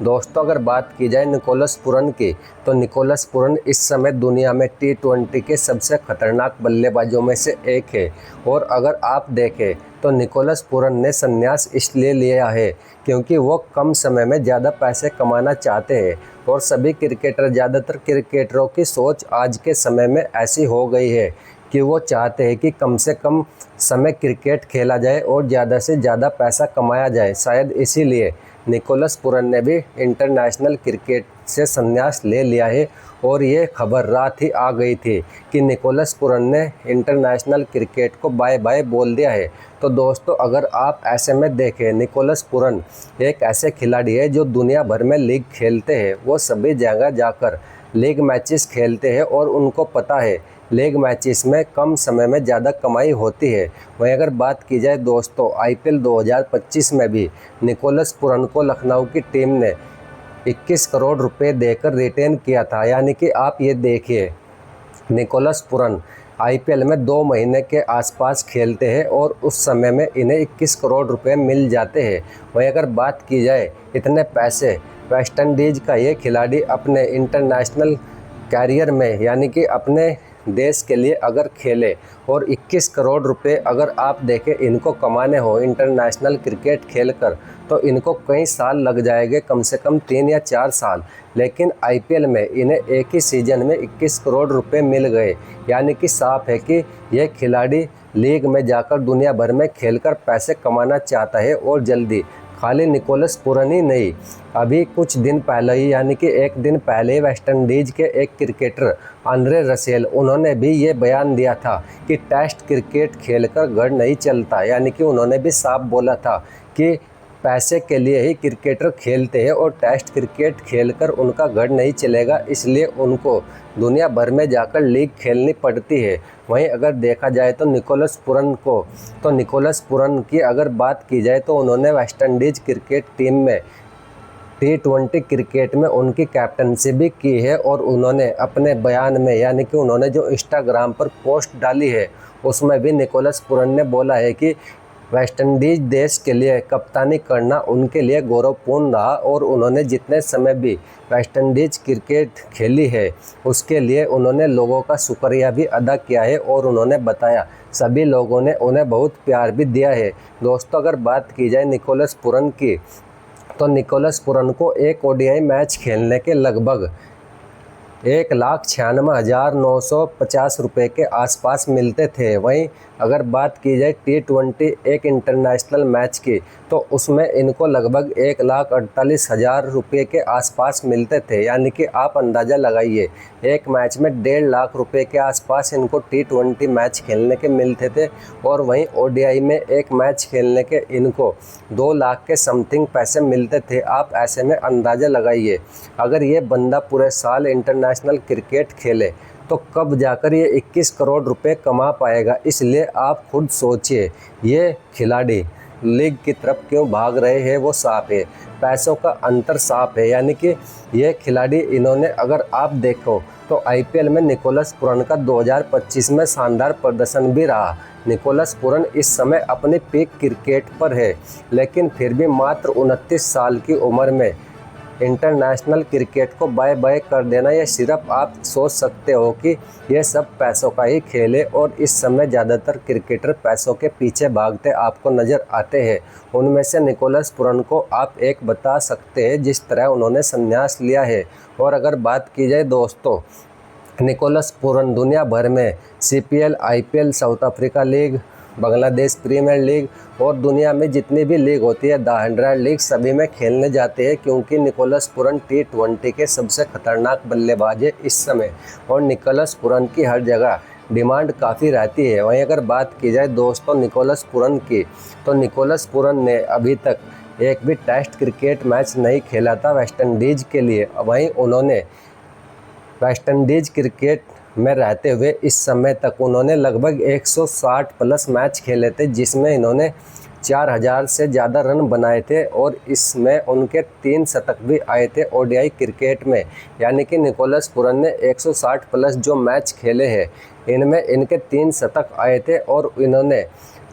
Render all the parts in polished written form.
दोस्तों अगर बात की जाए निकोलस पूरन की, तो निकोलस पूरन इस समय दुनिया में T20 के सबसे खतरनाक बल्लेबाजों में से एक है। और अगर आप देखें तो निकोलस पूरन ने संन्यास इसलिए लिया है क्योंकि वो कम समय में ज़्यादा पैसे कमाना चाहते हैं। और सभी क्रिकेटर, ज़्यादातर क्रिकेटरों की सोच आज के समय में ऐसी हो गई है कि वो चाहते हैं कि कम से कम समय क्रिकेट खेला जाए और ज़्यादा से ज़्यादा पैसा कमाया जाए। शायद इसीलिए निकोलस पूरन ने भी इंटरनेशनल क्रिकेट से संन्यास ले लिया है। और ये खबर रात ही आ गई थी कि निकोलस पूरन ने इंटरनेशनल क्रिकेट को बाय बाय बोल दिया है। तो दोस्तों अगर आप ऐसे में देखें, निकोलस पूरन एक ऐसे खिलाड़ी है जो दुनिया भर में लीग खेलते हैं। वो सभी जगह जाकर लीग मैचेस खेलते हैं और उनको पता है लीग मैचेस में कम समय में ज़्यादा कमाई होती है। वहीं अगर बात की जाए दोस्तों, IPL 2025 में भी निकोलस पूरन को लखनऊ की टीम ने 21 करोड़ रुपए देकर रिटेन किया था। यानी कि आप ये देखिए, निकोलस पूरन IPL में 2 महीने के आसपास खेलते हैं और उस समय में इन्हें 21 करोड़ रुपए मिल जाते हैं। वहीं अगर बात की जाए, इतने पैसे वेस्ट इंडीज़ का ये खिलाड़ी अपने इंटरनेशनल कैरियर में, यानी कि अपने देश के लिए अगर खेले और 21 करोड़ रुपए अगर आप देखें इनको कमाने हो इंटरनेशनल क्रिकेट खेलकर, तो इनको कई साल लग जाएंगे, कम से कम 3 या 4 साल। लेकिन IPL में इन्हें एक ही सीज़न में 21 करोड़ रुपए मिल गए। यानी कि साफ है कि यह खिलाड़ी लीग में जाकर दुनिया भर में खेलकर पैसे कमाना चाहता है। और जल्दी, खाली निकोलस पूरन ही नहीं, अभी कुछ दिन पहले ही, यानी कि एक दिन पहले ही वेस्ट इंडीज़ के एक क्रिकेटर आंद्रे रसेल, उन्होंने भी ये बयान दिया था कि टेस्ट क्रिकेट खेलकर घर नहीं चलता। यानी कि उन्होंने भी साफ बोला था कि पैसे के लिए ही क्रिकेटर खेलते हैं और टेस्ट क्रिकेट खेलकर उनका घर नहीं चलेगा, इसलिए उनको दुनिया भर में जाकर लीग खेलनी पड़ती है। वहीं अगर देखा जाए तो निकोलस पूरन की अगर बात की जाए तो उन्होंने वेस्ट इंडीज़ क्रिकेट टीम में T20 क्रिकेट में उनकी कैप्टनसी भी की है। और उन्होंने अपने बयान में, यानी कि उन्होंने जो इंस्टाग्राम पर पोस्ट डाली है, उसमें भी निकोलस पूरन ने बोला है कि वेस्ट इंडीज़ देश के लिए कप्तानी करना उनके लिए गौरवपूर्ण रहा। और उन्होंने जितने समय भी वेस्ट इंडीज़ क्रिकेट खेली है उसके लिए उन्होंने लोगों का शुक्रिया भी अदा किया है। और उन्होंने बताया सभी लोगों ने उन्हें बहुत प्यार भी दिया है। दोस्तों अगर बात की जाए निकोलस पूरन की, तो निकोलस पूरन को एक ODI मैच खेलने के लगभग 1,96,950 रुपये के आसपास मिलते थे। वहीं अगर बात की जाए T20 एक इंटरनेशनल मैच की, तो उसमें इनको लगभग 1,48,000 रुपये के आसपास मिलते थे। यानी कि आप अंदाज़ा लगाइए, एक मैच में 1.5 लाख रुपये के आसपास इनको T20 मैच खेलने के मिलते थे। और वहीं ODI में एक मैच खेलने के इनको 2 लाख के समथिंग पैसे मिलते थे। आप ऐसे में अंदाज़ा लगाइए, अगर ये बंदा पूरे साल इंटरनेशनल क्रिकेट खेले तो कब जाकर ये 21 करोड़ रुपए कमा पाएगा। इसलिए आप खुद सोचिए, ये खिलाड़ी लीग की तरफ क्यों भाग रहे हैं, वो साफ है, पैसों का अंतर साफ है। यानी कि ये खिलाड़ी, इन्होंने, अगर आप देखो तो IPL में निकोलस पूरन का 2025 में शानदार प्रदर्शन भी रहा। निकोलस पूरन इस समय अपने पीक क्रिकेट पर है, लेकिन फिर भी मात्र 29 साल की उम्र में इंटरनेशनल क्रिकेट को बाय बाय कर देना, यह सिर्फ आप सोच सकते हो कि यह सब पैसों का ही खेल है। और इस समय ज़्यादातर क्रिकेटर पैसों के पीछे भागते आपको नज़र आते हैं। उनमें से निकोलस पूरन को आप एक बता सकते हैं जिस तरह उन्होंने संन्यास लिया है। और अगर बात की जाए दोस्तों, निकोलस पूरन दुनिया भर में CPL, IPL, South Africa league, Bangladesh premier league और दुनिया में जितनी भी लीग होती है, द 100 लीग, सभी में खेलने जाते हैं। क्योंकि निकोलस पूरन T20 के सबसे खतरनाक बल्लेबाज है इस समय। और निकोलस पूरन की हर जगह डिमांड काफ़ी रहती है। वहीं अगर बात की जाए दोस्तों निकोलस पूरन की, तो निकोलस पूरन ने अभी तक एक भी टेस्ट क्रिकेट मैच नहीं खेला था वेस्ट इंडीज़ के लिए। वहीं उन्होंने वेस्ट इंडीज़ क्रिकेट में रहते हुए इस समय तक उन्होंने लगभग 160 प्लस मैच खेले थे, जिसमें इन्होंने 4,000 से ज़्यादा रन बनाए थे। और इसमें उनके 3 शतक भी आए थे ODI क्रिकेट में। यानी कि निकोलस पूरन ने 160 प्लस जो मैच खेले हैं, इनमें इनके 3 शतक आए थे और इन्होंने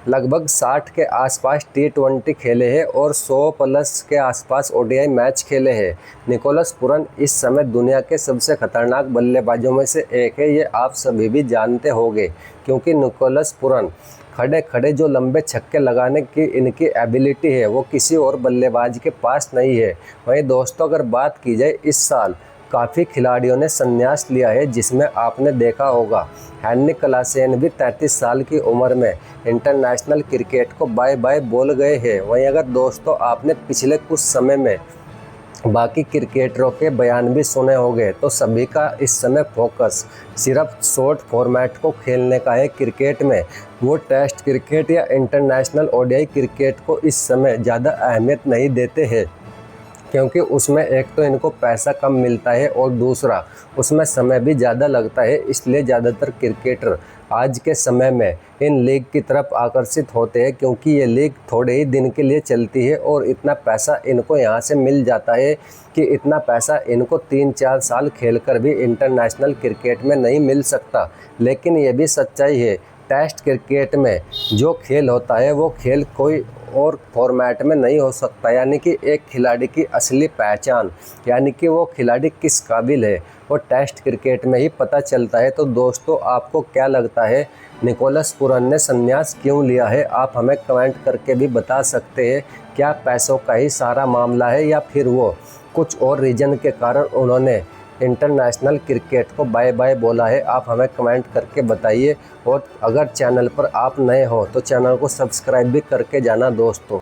लगभग 60 के आसपास T20 खेले हैं और 100 प्लस के आसपास ODI मैच खेले हैं। निकोलस पुरन इस समय दुनिया के सबसे खतरनाक बल्लेबाजों में से एक है, ये आप सभी भी जानते होंगे, क्योंकि निकोलस पुरन खड़े खड़े जो लंबे छक्के लगाने की इनकी एबिलिटी है वो किसी और बल्लेबाज के पास नहीं है। वहीं दोस्तों, अगर बात की जाए इस साल काफ़ी खिलाड़ियों ने संन्यास लिया है, जिसमें आपने देखा होगा हेनरिक क्लासेन भी 33 साल की उम्र में इंटरनेशनल क्रिकेट को बाय बाय बोल गए हैं। वहीं अगर दोस्तों आपने पिछले कुछ समय में बाकी क्रिकेटरों के बयान भी सुने होंगे, तो सभी का इस समय फोकस सिर्फ शॉर्ट फॉर्मेट को खेलने का है क्रिकेट में। वो टेस्ट क्रिकेट या इंटरनेशनल ODI क्रिकेट को इस समय ज़्यादा अहमियत नहीं देते हैं, क्योंकि उसमें एक तो इनको पैसा कम मिलता है और दूसरा उसमें समय भी ज़्यादा लगता है। इसलिए ज़्यादातर क्रिकेटर आज के समय में इन लीग की तरफ आकर्षित होते हैं, क्योंकि ये लीग थोड़े ही दिन के लिए चलती है और इतना पैसा इनको यहाँ से मिल जाता है कि इतना पैसा इनको 3-4 साल खेलकर भी इंटरनेशनल क्रिकेट में नहीं मिल सकता। लेकिन ये भी सच्चाई है, टेस्ट क्रिकेट में जो खेल होता है वो खेल कोई और फॉर्मेट में नहीं हो सकता। यानी कि एक खिलाड़ी की असली पहचान, यानी कि वो खिलाड़ी किस काबिल है, वो टेस्ट क्रिकेट में ही पता चलता है। तो दोस्तों, आपको क्या लगता है निकोलस पुरन ने संन्यास क्यों लिया है? आप हमें कमेंट करके भी बता सकते हैं। क्या पैसों का ही सारा मामला है या फिर वो कुछ और रीज़न के कारण उन्होंने इंटरनेशनल क्रिकेट को बाय बाय बोला है? आप हमें कमेंट करके बताइए। और अगर चैनल पर आप नए हो तो चैनल को सब्सक्राइब भी करके जाना दोस्तों।